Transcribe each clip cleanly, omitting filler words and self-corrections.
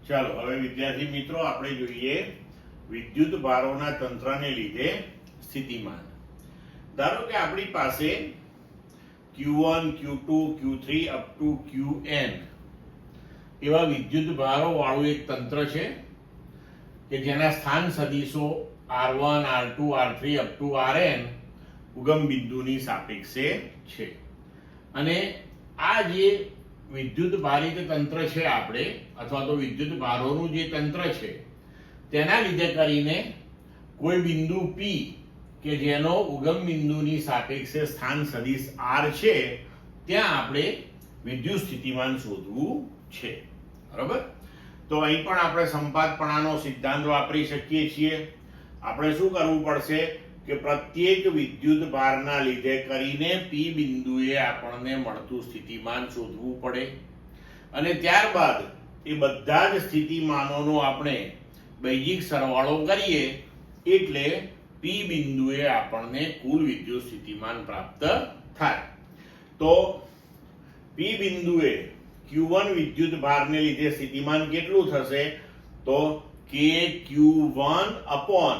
ચાલો હવે વિદ્યાર્થી મિત્રો આપણે જોઈએ વિદ્યુત ભારોના તંત્રને લીધે સ્થિતિમાન. ધારો કે આપણી પાસે Q1, Q2, Q3 up to Qn એવા વિદ્યુત ભારો વાળું એક તંત્ર છે કે જેના સ્થાન સદિશો R1, R2, R3 up to Rn ઉગમ બિંદુની સાપેક્ષે છે. અને આ જે વિદ્યુત ભારિત તંત્ર છે આપણે અથવા તો વિદ્યુત ભારોનું જે તંત્ર છે તેના લીધે કરીને કોઈ બિંદુ P કે જેનો ઉગમ બિંદુની સાપેક્ષે સ્થાન સદિશ R છે ત્યાં આપણે વિદ્યુત સ્થિતિમાન શોધવું છે. બરાબર? તો અહીં પણ આપણે સંપાતપણાનો સિદ્ધાંત વાપરી શકીએ છીએ. આપણે શું કરવું પડશે કે પ્રત્યેક વિદ્યુત ભારના લીધે કરીને P બિંદુએ આપણને મળતું સ્થિતિમાન શોધવું પડે અને ત્યારબાદ એ બધા જ સ્થિતિમાનોનો આપણે બૈજિક સરવાળો કરીએ એટલે P બિંદુએ આપણને કુલ વિદ્યુત સ્થિતિમાન પ્રાપ્ત થાય. તો P બિંદુએ Q1 વિદ્યુત ભારને લીધે સ્થિતિમાન કેટલું થશે? તો KQ1 upon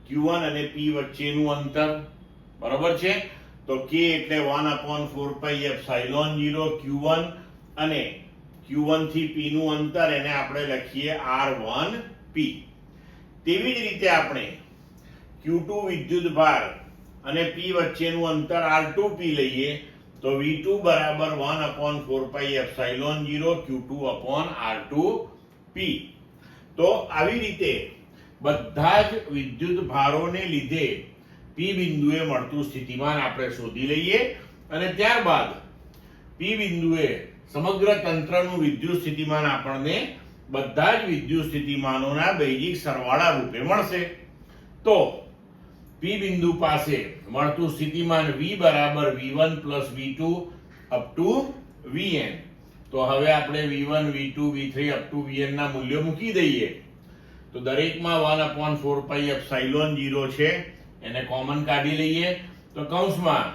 Q1 અને P વચ્ચેનું અંતર. બરાબર છે? તો K એટલે 1/4πε0 Q1 અને Q1 થી P નું અંતર એને આપણે લખીએ R1P. તેવી જ રીતે આપણે Q2 વિદ્યુત ભાર અને P વચ્ચેનું અંતર R2P લઈએ તો V2 બરાબર 1/4πε0 Q2 upon R2P. તો આવી રીતે બધા જ વિદ્યુત ભારોને લીધે P બિંદુએ મળતું સ્થિતિમાન આપણે શોધી લઈએ અને ત્યારબાદ P બિંદુએ સમગ્ર તંત્રનું વિદ્યુત સ્થિતિમાન આપણને બધા જ વિદ્યુત સ્થિતિમાનોના બૈજિક સરવાળા રૂપે મળશે. તો P બિંદુ પાસે મળતું સ્થિતિમાન V બરાબર V1 V2 up to Vn. તો હવે આપણે V1 V2 V3 up to Vn ના મૂલ્યો મૂકી દઈએ તો દરેકમાં 1/4πε0 છે એને કોમન કાઢી લઈએ તો કૌંસમાં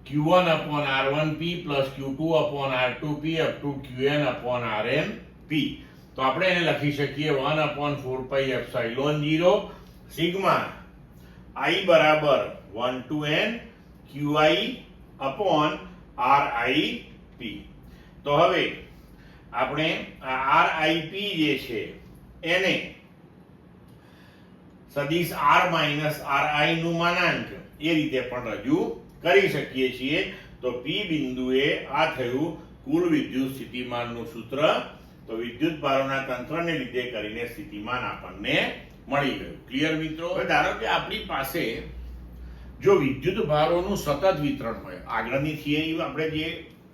Q1 upon R1P plus Q2 upon R2P up to Qn upon RnP. તો આપણે એને લખી શકીએ 1/4πε0 સિગ્મા I બરાબર 1 to n Qi upon RIP. તો હવે આપણે આ RIP જે છે એને સદિશ R minus RI નું માનાંક એ રીતે પણ રજૂ કરી શકીએ છીએ. તો P બિંદુએ આ થયું કુલ વિદ્યુત સ્થિતિમાનનું સૂત્ર. તો વિદ્યુત ભારોના તંત્રને લીધે કરીને સ્થિતિમાન આપણને મળી ગયું. ક્લિયર મિત્રો? ધારો કે આપણી પાસે જો વિદ્યુત ભારોનું સતત વિતરણ હોય, આગળની થિયરી આપણે જે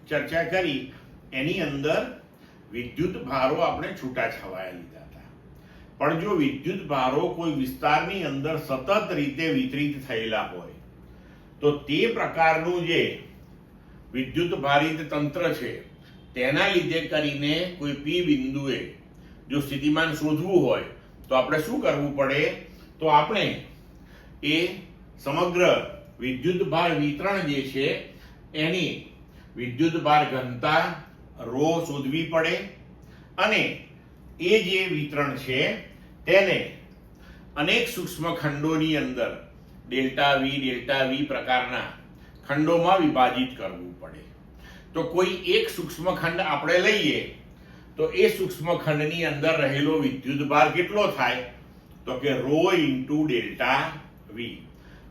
ચર્ચા કરી એની અંદર વિદ્યુત ભારો આપણે છૂટાછવાયા લીધા હતા. પણ જો વિદ્યુત ભારો કોઈ વિસ્તારની અંદર સતત રીતે વિતરિત થયેલા હોય તો તે પ્રકારનું જે વિદ્યુત ભારિત તંત્ર છે તેના લીધે કરીને કોઈ P બિંદુએ જો સ્થિતિમાન શોધવું હોય તો આપણે શું કરવું પડે? તો આપણે એ સમગ્ર વિદ્યુત ભાર વિતરણ જે છે એની વિદ્યુત ભાર ઘનતા ρ શોધવી પડે અને એ જે વિતરણ છે તેને અનેક સૂક્ષ્મ ખંડોની અંદર ડેલ્ટા V પ્રકારના ખંડોમાં વિભાજિત કરવું પડે. તો કોઈ એક સૂક્ષ્મ ખંડ આપણે લઈએ તો એ સૂક્ષ્મ ખંડની અંદર રહેલો વિદ્યુત ભાર કેટલો થાય? તો કે ρ into ડેલ્ટા V.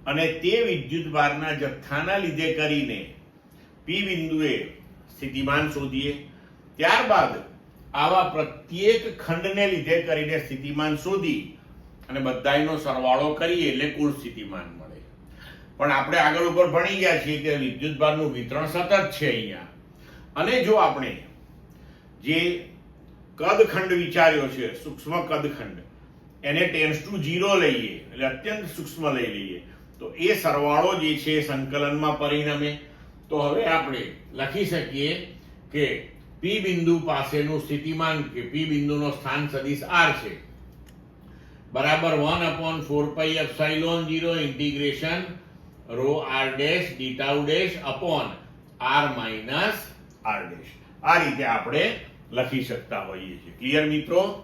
અને તે વિદ્યુત ભારના જથ્થાના લીધે કરીને P બિંદુએ સ્થિતિમાન શોધીએ. ત્યારબાદ આવા પ્રત્યેક ખંડને લીધે કરીને સ્થિતિમાન શોધી અને બધાયનો સરવાળો કરીએ એટલે કુલ સ્થિતિમાન મળે. પણ આપણે આગળ ઉપર ભણી ગયા છીએ કે વિદ્યુત ભારનું વિતરણ સતત છે અહીંયા. અને જો આપણે જે કદખંડ વિચાર્યો છે સૂક્ષ્મ કદખંડ એને ટેન્ડ્સ ટુ 0 લઈએ એટલે અત્યંત સૂક્ષ્મ લઈ લઈએ તો એ સરવાળો જે છે સંકલનમાં પરિણમે. તો હવે આપણે લખી શકીએ કે P બિંદુ પાસેનું સ્થિતિમાન કે P બિંદુનો સ્થાન સદિશ R છે બરાબર 1/4πε0 integration ρ r dash d tau dash upon R minus R dash. આ રીતે આપણે લખી શકતા હોઈએ છીએ. ક્લિયર મિત્રો?